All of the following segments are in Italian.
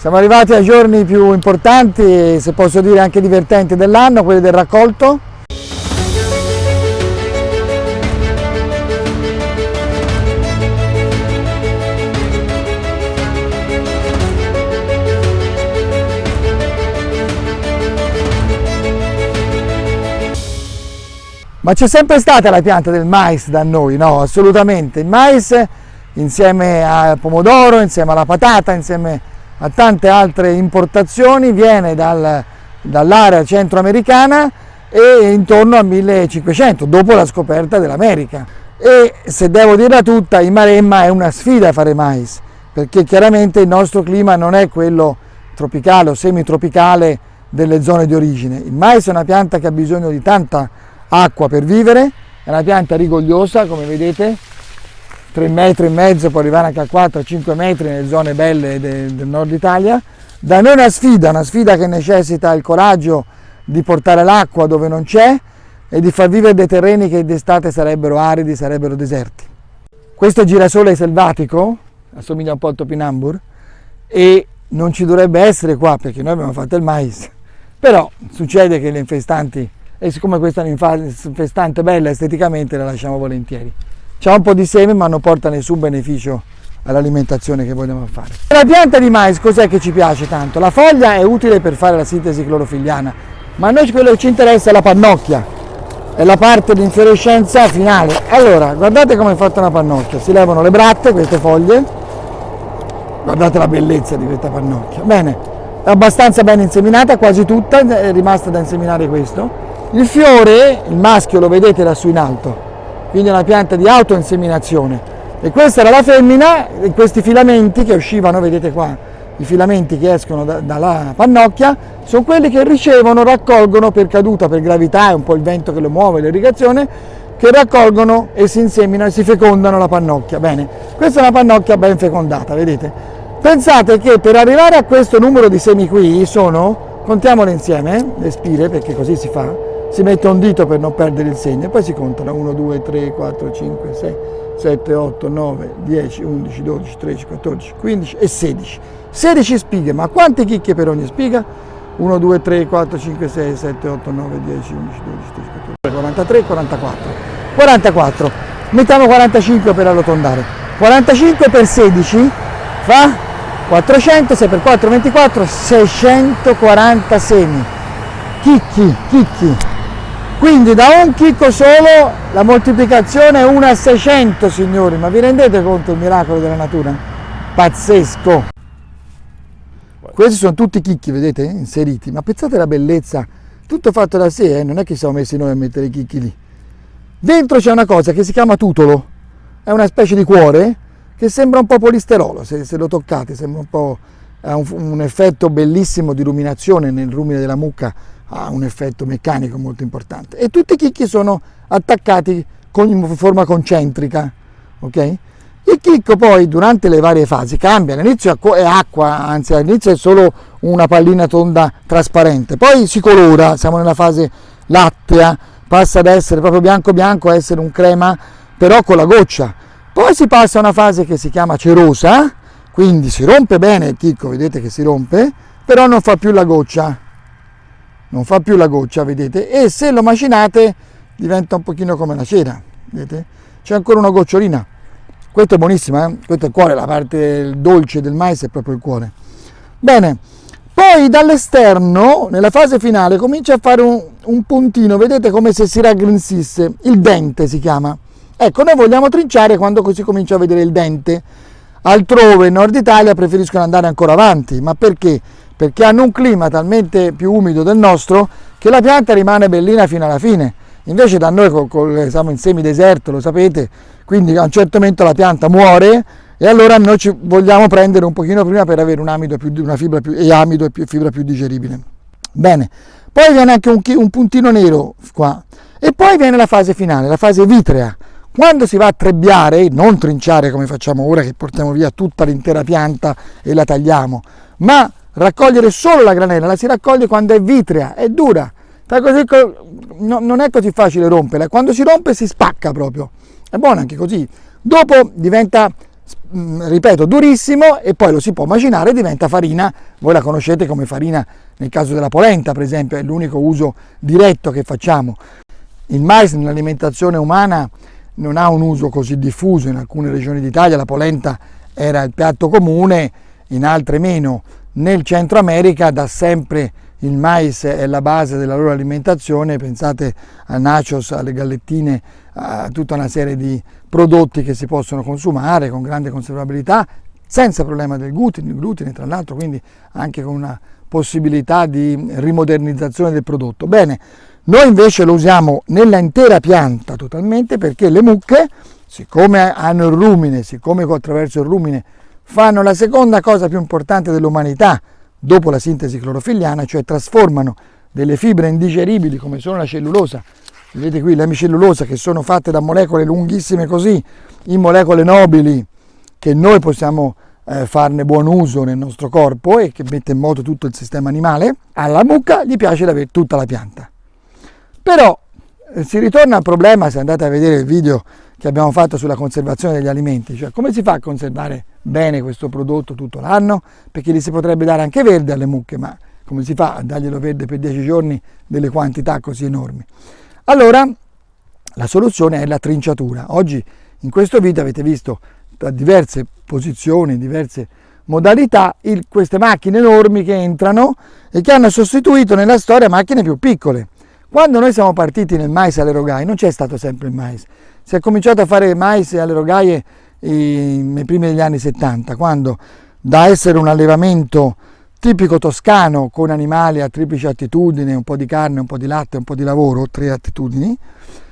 Siamo arrivati ai giorni più importanti, se posso dire anche divertenti dell'anno, quelli del raccolto. Ma c'è sempre stata la pianta del mais da noi? No, assolutamente. Il mais insieme al pomodoro, insieme alla patata, insieme a tante altre importazioni viene dall'area centroamericana e intorno al 1500, dopo la scoperta dell'America. E se devo dirla tutta, in Maremma è una sfida fare mais, perché chiaramente il nostro clima non è quello tropicale o semitropicale delle zone di origine. Il mais è una pianta che ha bisogno di tanta acqua per vivere, è una pianta rigogliosa, come vedete, 3,5 metri, può arrivare anche a 4-5 metri nelle zone belle del nord Italia. Da noi è una sfida che necessita il coraggio di portare l'acqua dove non c'è e di far vivere dei terreni che d'estate sarebbero aridi, sarebbero deserti. Questo è girasole selvatico, assomiglia un po' al topinambur e non ci dovrebbe essere qua perché noi abbiamo fatto il mais, però succede che le infestanti, e siccome questa è un'infestante bella esteticamente, la lasciamo volentieri. C'ha un po' di seme ma non porta nessun beneficio all'alimentazione che vogliamo fare. La pianta di mais cos'è che ci piace tanto? La foglia è utile per fare la sintesi clorofilliana, ma a noi quello che ci interessa è la pannocchia, è la parte di infiorescenza finale. Allora, guardate come è fatta una pannocchia, si levano le bratte, queste foglie, guardate la bellezza di questa pannocchia. Bene, è abbastanza ben inseminata, quasi tutta, è rimasta da inseminare questo. Il fiore, il maschio lo vedete lassù in alto, quindi è una pianta di autoinseminazione e questa era la femmina e questi filamenti che uscivano, vedete qua, i filamenti che escono dalla pannocchia, sono quelli che ricevono, raccolgono per caduta, per gravità, è un po' il vento che lo muove, l'irrigazione, che raccolgono e si inseminano e si fecondano la pannocchia. Bene, questa è una pannocchia ben fecondata, vedete? Pensate che per arrivare a questo numero di semi qui sono, contiamole insieme, le spire, perché così si fa, si mette un dito per non perdere il segno e poi si contano 1, 2, 3, 4, 5, 6, 7, 8, 9, 10, 11, 12, 13, 14, 15 e 16. 16 spighe, ma quante chicche per ogni spiga? 1, 2, 3, 4, 5, 6, 7, 8, 9, 10, 11, 12, 13, 14, 43, 44. 44. Mettiamo 45 per arrotondare. 45 per 16 fa 400, 6 per 4, 24, 640 semi. Chicchi. Quindi da un chicco solo la moltiplicazione è 1 a 600, signori, ma vi rendete conto del miracolo della natura? Pazzesco! Questi sono tutti chicchi, vedete, inseriti, ma pensate alla bellezza, tutto fatto da sé, non è che siamo messi noi a mettere i chicchi lì. Dentro c'è una cosa che si chiama tutolo, è una specie di cuore che sembra un po' polisterolo, se lo toccate, sembra un po', ha un effetto bellissimo di ruminazione nel rumine della mucca, ha un effetto meccanico molto importante e tutti i chicchi sono attaccati in forma concentrica, ok? Il chicco poi durante le varie fasi cambia, all'inizio è acqua, anzi all'inizio è solo una pallina tonda trasparente, poi si colora, siamo nella fase lattea, passa ad essere proprio bianco a essere un crema però con la goccia, poi si passa a una fase che si chiama cerosa, quindi si rompe bene il chicco, vedete che si rompe, però non fa più la goccia, vedete, e se lo macinate diventa un pochino come la cera, vedete? C'è ancora una gocciolina. Questa è buonissima, questo è il cuore, la parte dolce del mais è proprio il cuore. Bene, poi dall'esterno, nella fase finale, comincia a fare un puntino, vedete, come se si raggrinzisse, il dente si chiama. Ecco, noi vogliamo trinciare quando così comincia a vedere il dente. Altrove, in Nord Italia, preferiscono andare ancora avanti, ma perché? Perché hanno un clima talmente più umido del nostro che la pianta rimane bellina fino alla fine. Invece da noi siamo in semideserto, lo sapete, quindi a un certo momento la pianta muore e allora noi ci vogliamo prendere un pochino prima per avere una fibra più digeribile. Bene, poi viene anche un puntino nero qua e poi viene la fase finale, la fase vitrea. Quando si va a trebbiare, non trinciare come facciamo ora che portiamo via tutta l'intera pianta e la tagliamo, ma raccogliere solo la granella, la si raccoglie quando è vitrea, è dura, non è così facile romperla, quando si rompe si spacca proprio, è buona anche così, dopo diventa ripeto, durissimo, e poi lo si può macinare e diventa farina. Voi la conoscete come farina nel caso della polenta, per esempio, è l'unico uso diretto che facciamo. Il mais nell'alimentazione umana non ha un uso così diffuso. In alcune regioni d'Italia la polenta era il piatto comune, in altre meno. Nel Centro America da sempre il mais è la base della loro alimentazione, pensate a nachos, alle gallettine, a tutta una serie di prodotti che si possono consumare con grande conservabilità, senza problema del glutine tra l'altro, quindi anche con una possibilità di rimodernizzazione del prodotto. Bene, noi invece lo usiamo nella intera pianta totalmente, perché le mucche, siccome hanno il rumine, siccome attraverso il rumine fanno la seconda cosa più importante dell'umanità dopo la sintesi clorofilliana, cioè trasformano delle fibre indigeribili come sono la cellulosa, vedete qui l'emicellulosa, che sono fatte da molecole lunghissime così, in molecole nobili che noi possiamo farne buon uso nel nostro corpo e che mette in moto tutto il sistema animale. Alla mucca gli piace di avere tutta la pianta. Però si ritorna al problema, se andate a vedere il video che abbiamo fatto sulla conservazione degli alimenti, cioè come si fa a conservare bene questo prodotto tutto l'anno, perché gli si potrebbe dare anche verde alle mucche, ma come si fa a darglielo verde per 10 giorni delle quantità così enormi? Allora la soluzione è la trinciatura. Oggi in questo video avete visto da diverse posizioni, diverse modalità, queste macchine enormi che entrano e che hanno sostituito nella storia macchine più piccole. Quando noi siamo partiti nel mais alle rogaie non c'è stato sempre il mais, si è cominciato a fare mais alle rogaie nei primi degli anni 70, quando da essere un allevamento tipico toscano con animali a triplice attitudine, un po' di carne, un po' di latte, un po' di lavoro, 3 attitudini,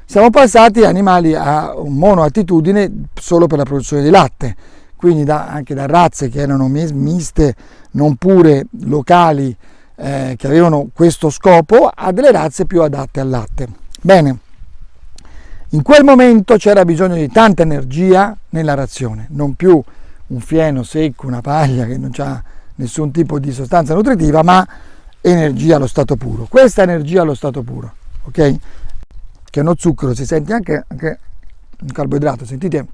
siamo passati a animali a monoattitudine solo per la produzione di latte, quindi anche da razze che erano miste, non pure locali, che avevano questo scopo, a delle razze più adatte al latte. Bene, in quel momento c'era bisogno di tanta energia nella razione, non più un fieno secco, una paglia che non ha nessun tipo di sostanza nutritiva, ma energia allo stato puro. Questa energia allo stato puro, ok? Che è uno zucchero, si sente anche un carboidrato, sentite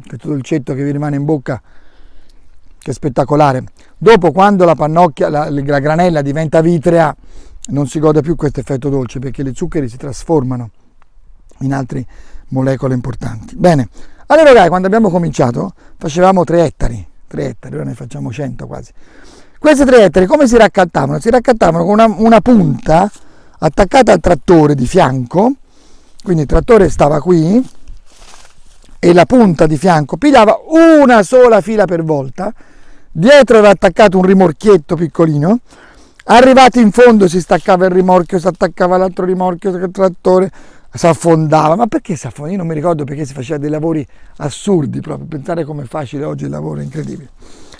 questo dolcetto che vi rimane in bocca, che è spettacolare. Dopo, quando la pannocchia, la granella diventa vitrea, non si gode più questo effetto dolce, perché gli zuccheri si trasformano in altre molecole importanti. Bene, allora ragazzi, quando abbiamo cominciato facevamo 3 ettari, ora ne facciamo 100 quasi. Questi 3 ettari come si raccattavano? Si raccattavano con una punta attaccata al trattore di fianco, quindi il trattore stava qui e la punta di fianco pigliava una sola fila per volta, dietro era attaccato un rimorchietto piccolino, arrivati in fondo si staccava il rimorchio, si attaccava l'altro rimorchio, il trattore si affondava. Ma perché si affondava? Io non mi ricordo, perché si faceva dei lavori assurdi, proprio pensare come è facile oggi il lavoro, è incredibile.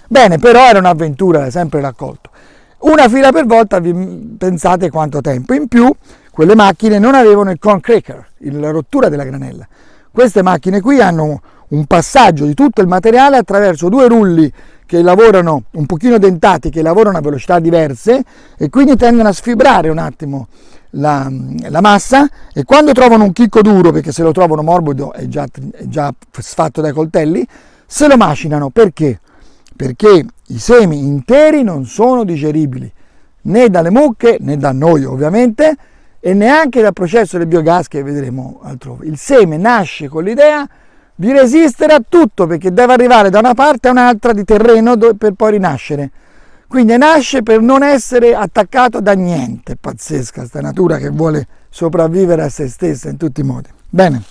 Bene, però era un'avventura, era sempre raccolto. Una fila per volta, pensate quanto tempo. In più, quelle macchine non avevano il corn cracker, la rottura della granella. Queste macchine qui hanno un passaggio di tutto il materiale attraverso 2 rulli che lavorano un pochino dentati, che lavorano a velocità diverse e quindi tendono a sfibrare un attimo la massa, e quando trovano un chicco duro, perché se lo trovano morbido è già sfatto dai coltelli, se lo macinano. Perché? Perché i semi interi non sono digeribili né dalle mucche né da noi ovviamente, e neanche dal processo del biogas che vedremo altrove. Il seme nasce con l'idea di resistere a tutto, perché deve arrivare da una parte a un'altra di terreno per poi rinascere. Quindi nasce per non essere attaccato da niente. Pazzesca sta natura che vuole sopravvivere a se stessa in tutti i modi. Bene,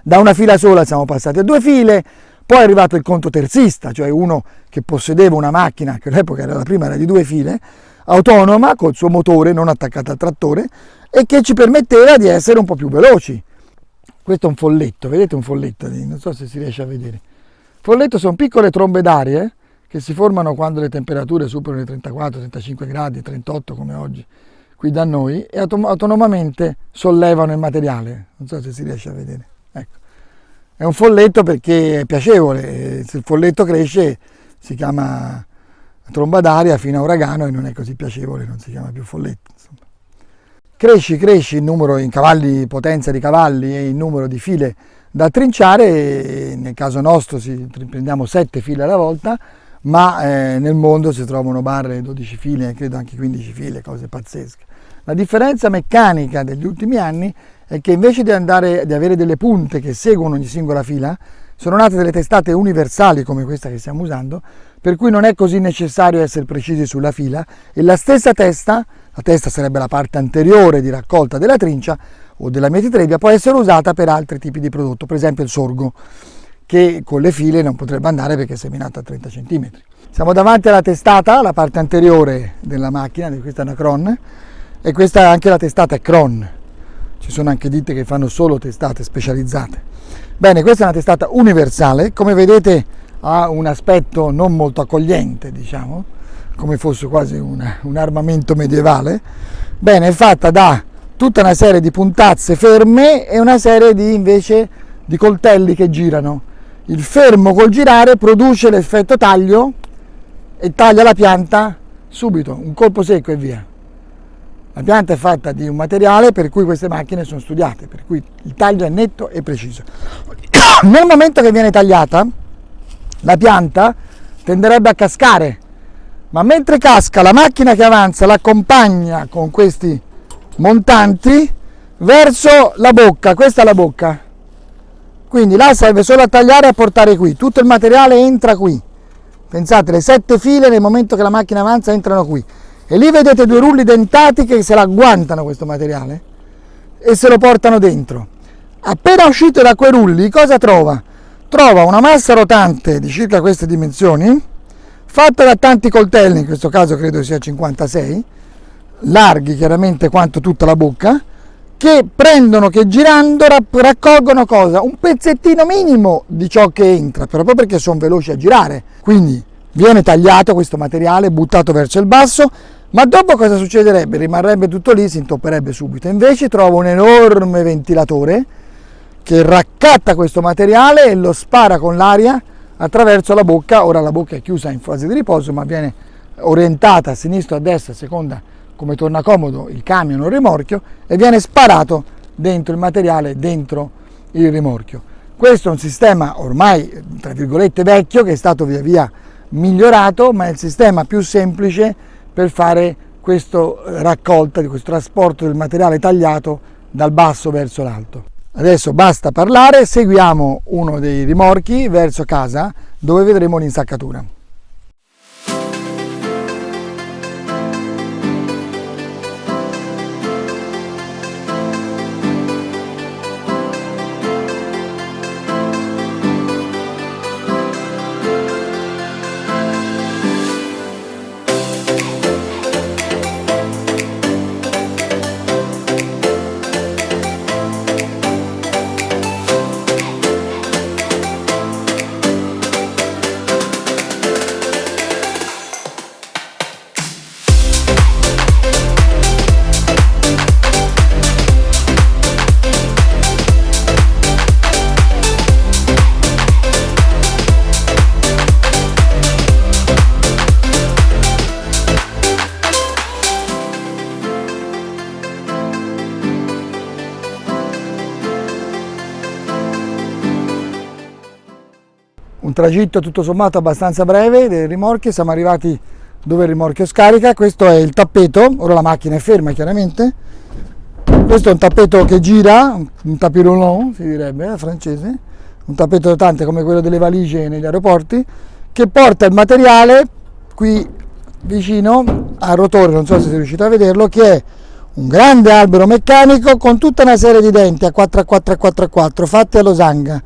da una fila sola siamo passati a 2 file, poi è arrivato il contoterzista, cioè uno che possedeva una macchina, che all'epoca era la prima, era di 2 file, autonoma, col suo motore non attaccato al trattore, e che ci permetteva di essere un po' più veloci. Questo è un folletto, vedete un folletto? Non so se si riesce a vedere. Folletto sono piccole trombe d'aria che si formano quando le temperature superano i 34, 35 gradi, 38 come oggi qui da noi, e autonomamente sollevano il materiale. Non so se si riesce a vedere. Ecco. È un folletto perché è piacevole, se il folletto cresce si chiama tromba d'aria fino a uragano e non è così piacevole, non si chiama più folletto. Insomma. Cresci il numero in cavalli, potenza di cavalli, e il numero di file da trinciare. Nel caso nostro prendiamo 7 file alla volta, ma nel mondo si trovano barre 12 file, credo anche 15 file, cose pazzesche. La differenza meccanica degli ultimi anni è che invece di avere delle punte che seguono ogni singola fila, sono nate delle testate universali come questa che stiamo usando, per cui non è così necessario essere precisi sulla fila, e la stessa testa, la testa sarebbe la parte anteriore di raccolta della trincia o della mietitrebbia, può essere usata per altri tipi di prodotto, per esempio il sorgo, che con le file non potrebbe andare perché è seminato a 30 cm. Siamo davanti alla testata, la parte anteriore della macchina, questa è una Cron, e questa è anche la testata Cron. Ci sono anche ditte che fanno solo testate specializzate. Bene, questa è una testata universale, come vedete ha un aspetto non molto accogliente, diciamo, come fosse quasi un armamento medievale. Bene, è fatta da tutta una serie di puntazze ferme e una serie invece di coltelli che girano. Il fermo col girare produce l'effetto taglio e taglia la pianta subito, un colpo secco e via. La pianta è fatta di un materiale per cui queste macchine sono studiate, per cui il taglio è netto e preciso. Nel momento che viene tagliata, la pianta tenderebbe a cascare, ma mentre casca la macchina che avanza l'accompagna con questi montanti verso la bocca. Questa è la bocca, quindi là serve solo a tagliare e a portare qui, tutto il materiale entra qui. Pensate, le 7 file nel momento che la macchina avanza entrano qui. E lì vedete 2 rulli dentati che se la agguantano questo materiale e se lo portano dentro. Appena uscito da quei rulli, cosa trova? Trova una massa rotante di circa queste dimensioni, fatta da tanti coltelli, in questo caso credo sia 56, larghi chiaramente quanto tutta la bocca, che girando raccolgono cosa? Un pezzettino minimo di ciò che entra, proprio perché sono veloci a girare. Quindi viene tagliato questo materiale, buttato verso il basso, ma dopo cosa succederebbe? Rimarrebbe tutto lì, si intopperebbe subito. Invece trovo un enorme ventilatore che raccatta questo materiale e lo spara con l'aria attraverso la bocca. Ora la bocca è chiusa in fase di riposo, ma viene orientata a sinistra o a destra a seconda come torna comodo il camion o il rimorchio, e viene sparato dentro il materiale, dentro il rimorchio. Questo è un sistema ormai tra virgolette vecchio, che è stato via via migliorato, ma è il sistema più semplice per fare questo raccolta, di questo trasporto del materiale tagliato dal basso verso l'alto. Adesso basta parlare, seguiamo uno dei rimorchi verso casa dove vedremo l'insaccatura. Un tragitto tutto sommato abbastanza breve del rimorchio, siamo arrivati dove il rimorchio scarica. Questo è il tappeto, ora la macchina è ferma chiaramente. Questo è un tappeto che gira, un tapis roulant si direbbe francese, un tappeto rotante come quello delle valigie negli aeroporti, che porta il materiale qui vicino al rotore, non so se siete riusciti a vederlo, che è un grande albero meccanico con tutta una serie di denti a 4 a 4 a 4 a 4 fatti a losanga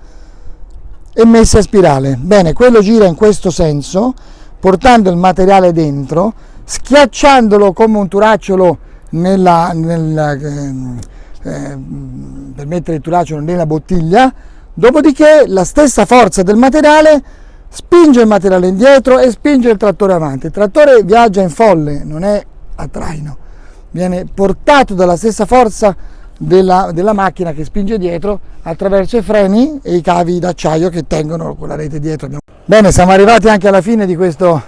e messi a spirale. Bene, quello gira in questo senso, portando il materiale dentro, schiacciandolo come un turacciolo per mettere il turacciolo nella bottiglia, dopodiché la stessa forza del materiale spinge il materiale indietro e spinge il trattore avanti. Il trattore viaggia in folle, non è a traino, viene portato dalla stessa forza della macchina che spinge dietro attraverso i freni e i cavi d'acciaio che tengono quella rete dietro. Bene, siamo arrivati anche alla fine di questo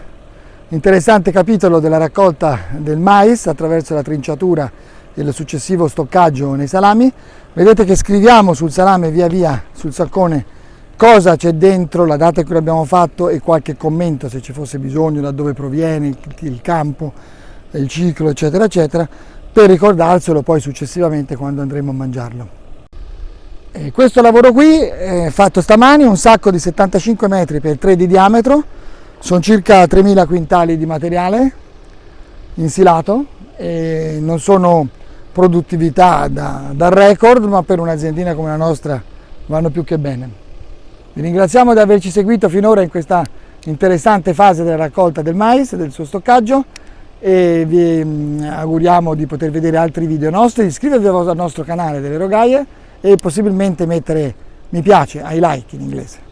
interessante capitolo della raccolta del mais attraverso la trinciatura il successivo stoccaggio nei salami. Vedete che scriviamo sul salame via via, sul saccone, cosa c'è dentro, la data in cui l'abbiamo fatto e qualche commento se ci fosse bisogno, da dove proviene, il campo, il ciclo, eccetera, eccetera, per ricordarselo poi successivamente quando andremo a mangiarlo. E questo lavoro qui è fatto stamani, un sacco di 75 metri per 3 di diametro, sono circa 3.000 quintali di materiale insilato e non sono produttività da record, ma per un'aziendina come la nostra vanno più che bene. Vi ringraziamo di averci seguito finora in questa interessante fase della raccolta del mais, del suo stoccaggio, e vi auguriamo di poter vedere altri video nostri. Iscrivetevi al nostro canale delle Rogaie e possibilmente mettere mi piace, ai like in inglese.